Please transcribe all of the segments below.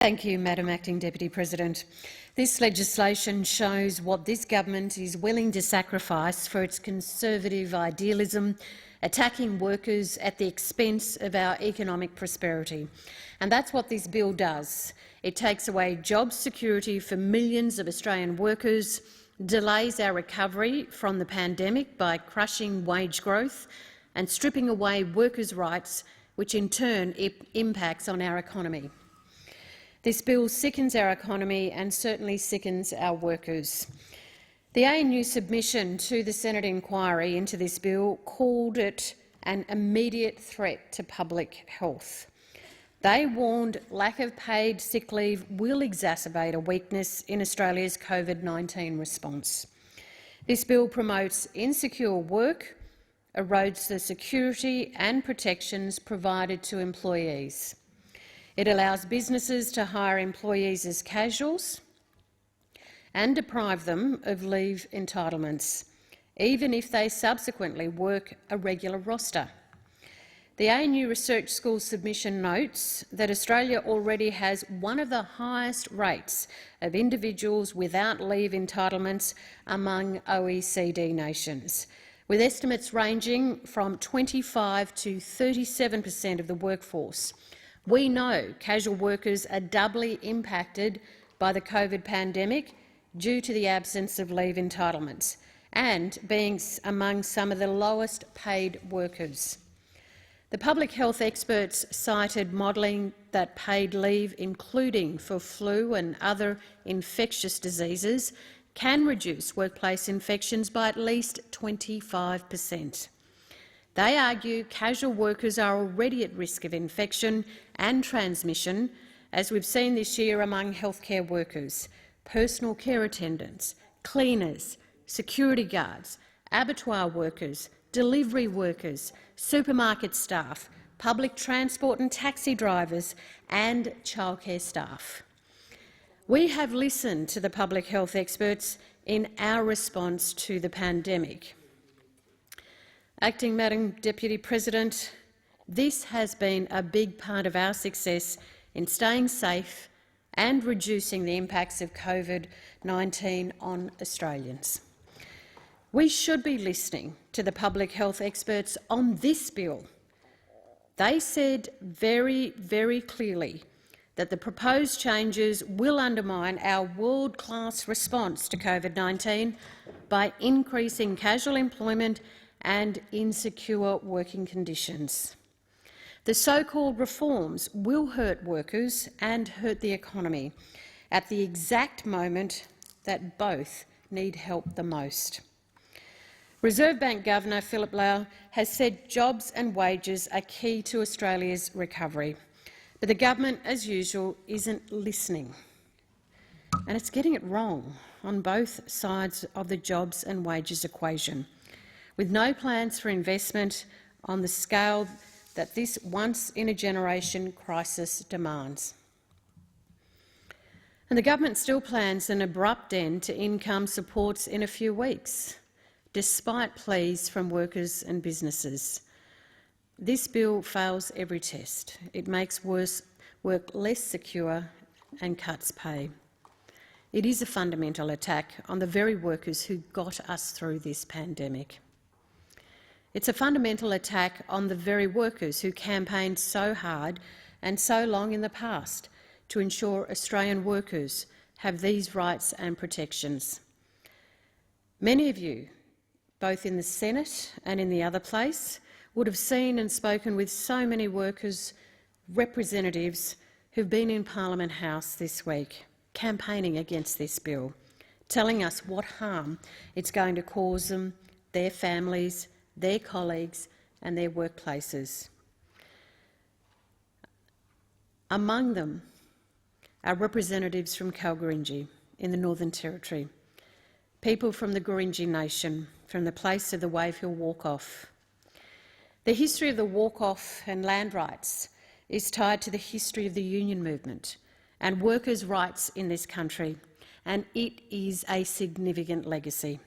Thank you, Madam Acting Deputy President. This legislation shows what this government is willing to sacrifice for its conservative idealism, attacking workers at the expense of our economic prosperity. And that's what this bill does. It takes away job security for millions of Australian workers, delays our recovery from the pandemic by crushing wage growth and stripping away workers' rights, which in turn impacts on our economy. This bill sickens our economy and certainly sickens our workers. The ANU submission to the Senate inquiry into this bill called it an immediate threat to public health. They warned lack of paid sick leave will exacerbate a weakness in Australia's COVID-19 response. This bill promotes insecure work, erodes the security and protections provided to employees. It allows businesses to hire employees as casuals and deprive them of leave entitlements, even if they subsequently work a regular roster. The ANU Research School submission notes that Australia already has one of the highest rates of individuals without leave entitlements among OECD nations, with estimates ranging from 25% to 37% of the workforce. We know casual workers are doubly impacted by the COVID pandemic due to the absence of leave entitlements and being among some of the lowest paid workers. The public health experts cited modelling that paid leave, including for flu and other infectious diseases, can reduce workplace infections by at least 25%. They argue casual workers are already at risk of infection and transmission, as we've seen this year among healthcare workers, personal care attendants, cleaners, security guards, abattoir workers, delivery workers, supermarket staff, public transport and taxi drivers and childcare staff. We have listened to the public health experts in our response to the pandemic. Acting Madam Deputy President, this has been a big part of our success in staying safe and reducing the impacts of COVID-19 on Australians. We should be listening to the public health experts on this bill. They said very, very clearly that the proposed changes will undermine our world-class response to COVID-19 by increasing casual employment and insecure working conditions. The so-called reforms will hurt workers and hurt the economy at the exact moment that both need help the most. Reserve Bank Governor Philip Lowe has said jobs and wages are key to Australia's recovery, but the government, as usual, isn't listening. And it's getting it wrong on both sides of the jobs and wages equation, with no plans for investment on the scale that this once-in-a-generation crisis demands. And the government still plans an abrupt end to income supports in a few weeks, despite pleas from workers and businesses. This bill fails every test. It makes work less secure and cuts pay. It is a fundamental attack on the very workers who got us through this pandemic. It's a fundamental attack on the very workers who campaigned so hard and so long in the past to ensure Australian workers have these rights and protections. Many of you, both in the Senate and in the other place, would have seen and spoken with so many workers' representatives who've been in Parliament House this week, campaigning against this bill, telling us what harm it's going to cause them, their families, their colleagues and their workplaces. Among them are representatives from Kalgoorlie in the Northern Territory, people from the Gurindji Nation, from the place of the Wave Hill Walk-Off. The history of the walk-off and land rights is tied to the history of the union movement and workers' rights in this country, and it is a significant legacy.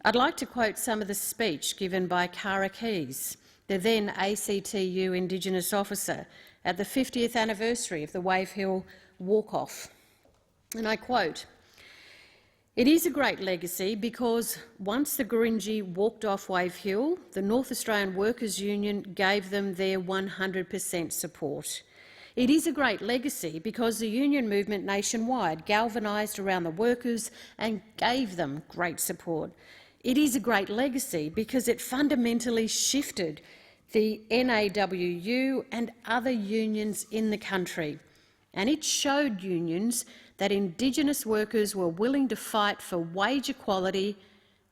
I'd like to quote some of the speech given by Cara Keys, the then ACTU Indigenous officer, at the 50th anniversary of the Wave Hill walk-off. And I quote, "It is a great legacy because once the Gurindji walked off Wave Hill, the North Australian Workers' Union gave them their 100% support. It is a great legacy because the union movement nationwide galvanised around the workers and gave them great support. It is a great legacy because it fundamentally shifted the NAWU and other unions in the country, and it showed unions that Indigenous workers were willing to fight for wage equality,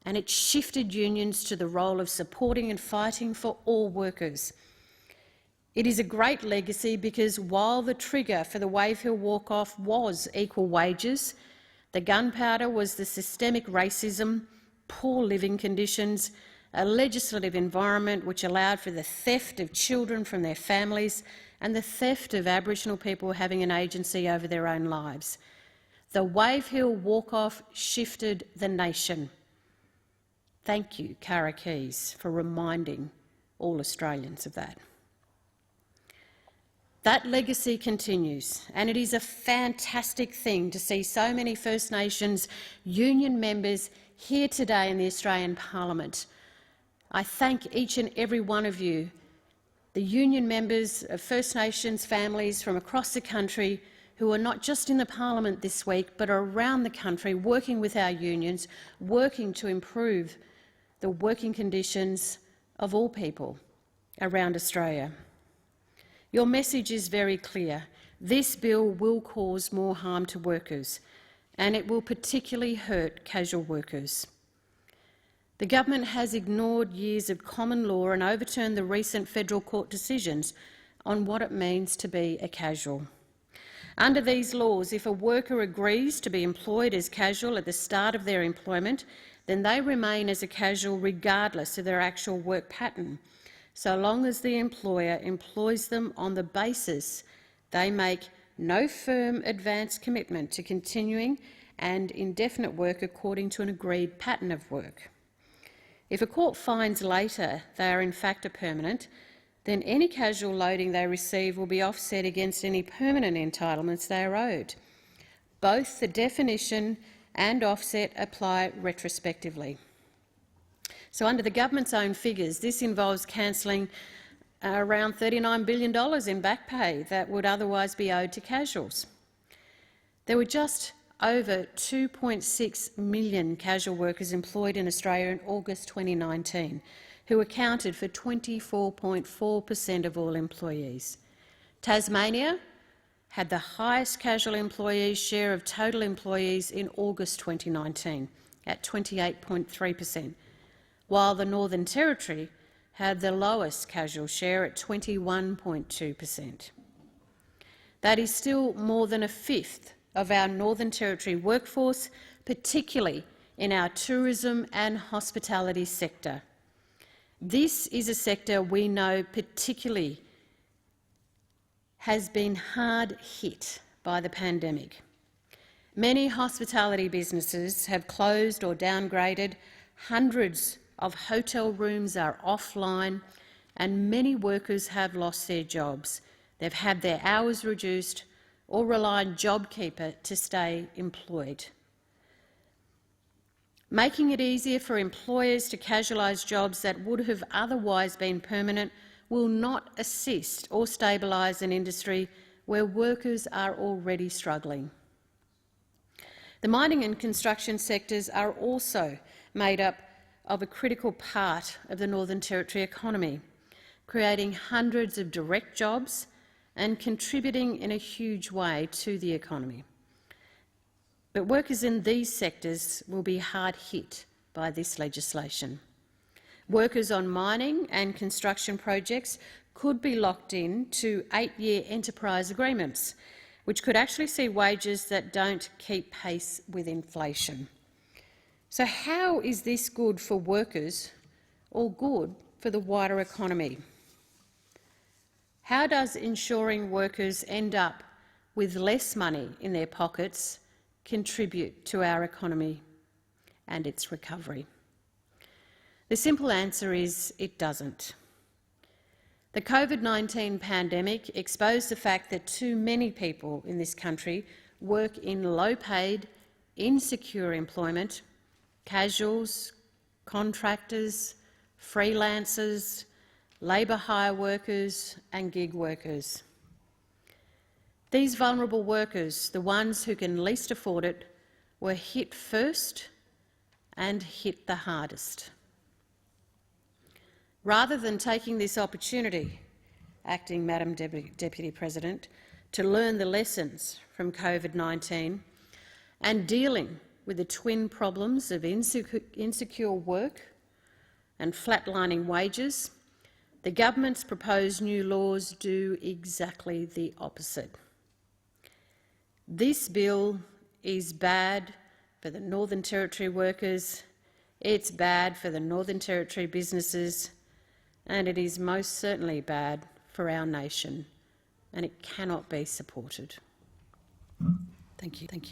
and it shifted unions to the role of supporting and fighting for all workers. It is a great legacy because while the trigger for the Wave Hill walk-off was equal wages, the gunpowder was the systemic racism, poor living conditions, a legislative environment which allowed for the theft of children from their families and the theft of Aboriginal people having an agency over their own lives. The Wave Hill walk-off shifted the nation." Thank you, Cara Keys, for reminding all Australians of that. That legacy continues, and it is a fantastic thing to see so many First Nations union members here today in the Australian Parliament. I thank each and every one of you, the union members of First Nations families from across the country who are not just in the Parliament this week but are around the country working with our unions, working to improve the working conditions of all people around Australia. Your message is very clear. This bill will cause more harm to workers, and it will particularly hurt casual workers. The government has ignored years of common law and overturned the recent federal court decisions on what it means to be a casual. Under these laws, if a worker agrees to be employed as casual at the start of their employment, then they remain as a casual regardless of their actual work pattern, so long as the employer employs them on the basis they make no firm advance commitment to continuing and indefinite work according to an agreed pattern of work. If a court finds later they are in fact a permanent, then any casual loading they receive will be offset against any permanent entitlements they are owed. Both the definition and offset apply retrospectively. So under the government's own figures, this involves cancelling around $39 billion in back pay that would otherwise be owed to casuals. There were just over 2.6 million casual workers employed in Australia in August 2019, who accounted for 24.4% of all employees. Tasmania had the highest casual employees share of total employees in August 2019, at 28.3%, while the Northern Territory had the lowest casual share at 21.2%. That is still more than a fifth of our Northern Territory workforce, particularly in our tourism and hospitality sector. This is a sector we know particularly has been hard hit by the pandemic. Many hospitality businesses have closed or downgraded, hundreds of hotel rooms are offline, and many workers have lost their jobs. They've had their hours reduced or rely on JobKeeper to stay employed. Making it easier for employers to casualise jobs that would have otherwise been permanent will not assist or stabilise an industry where workers are already struggling. The mining and construction sectors are also made up of a critical part of the Northern Territory economy, creating hundreds of direct jobs and contributing in a huge way to the economy. But workers in these sectors will be hard hit by this legislation. Workers on mining and construction projects could be locked in to 8-year enterprise agreements, which could actually see wages that don't keep pace with inflation. So how is this good for workers or good for the wider economy? How does ensuring workers end up with less money in their pockets contribute to our economy and its recovery? The simple answer is it doesn't. The COVID-19 pandemic exposed the fact that too many people in this country work in low-paid, insecure employment, casuals, contractors, freelancers, labour hire workers and gig workers. These vulnerable workers, the ones who can least afford it, were hit first and hit the hardest. Rather than taking this opportunity, Acting Madam Deputy President, to learn the lessons from COVID-19 and dealing with the twin problems of insecure work and flatlining wages, the government's proposed new laws do exactly the opposite. This bill is bad for the Northern Territory workers, it's bad for the Northern Territory businesses, and it is most certainly bad for our nation, and it cannot be supported. Thank you.